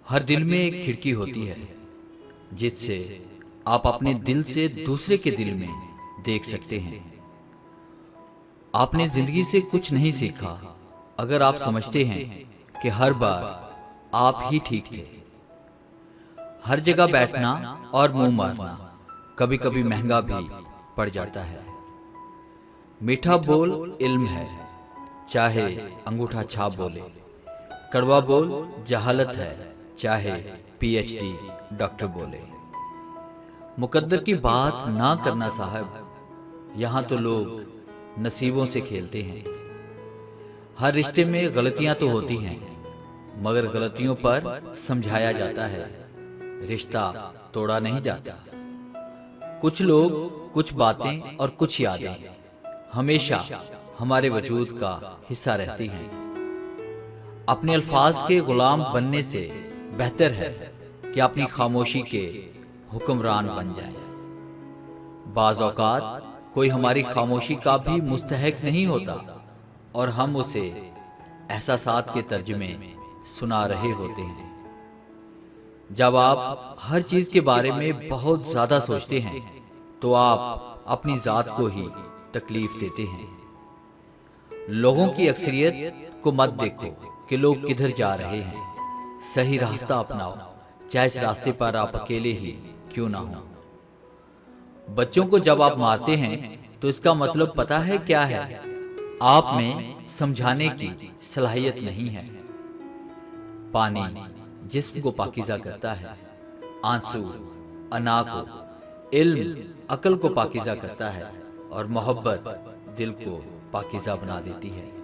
हर दिल में एक खिड़की होती है जिससे आप अपने दिल से दूसरे के दिल में देख सकते हैं। आपने जिंदगी से कुछ नहीं सीखा अगर आप समझते हैं कि हर बार आप ही ठीक थे। हर जगह बैठना और मुंह मारना कभी कभी महंगा भी पड़ जाता है। मीठा बोल इल्म है, चाहे अंगूठा छाप बोले। कड़वा बोल जहालत है, चाहे पीएचडी डॉक्टर बोले। मुकद्दर की बात ना करना साहब, यहाँ तो लोग नसीबों से खेलते हैं। हर रिश्ते में गलतियां तो होती हैं, मगर गलतियों पर समझाया जाता है, रिश्ता तोड़ा नहीं जाता। कुछ लोग, कुछ बातें और कुछ यादें हमेशा हमारे वजूद का हिस्सा रहती हैं। अपने अल्फाज के गुलाम बनने से बेहतर है कि अपनी खामोशी के हुक्मरान बन जाएं। बाज़ औक़ात कोई हमारी खामोशी का भी मुस्तहक नहीं होता और हम उसे एहसासात के तर्जुमे सुना रहे होते हैं। जब आप हर चीज के बारे में बहुत ज्यादा सोचते हैं तो आप अपनी जात को ही तकलीफ देते हैं। लोगों की अक्सरियत को मत देखो कि लोग किधर जा रहे हैं। सही रास्ता अपनाओ, चाहे इस रास्ते पर आप अकेले ही क्यों ना हो। बच्चों को जब आप मारते हैं तो इसका मतलब पता है क्या है? आप में समझाने की सलाहियत नहीं है। पानी जिस्म को पाकीज़ा करता है, आंसू अना को, इल्म अकल को पाकीज़ा करता है और मोहब्बत दिल को पाकीज़ा बना देती है।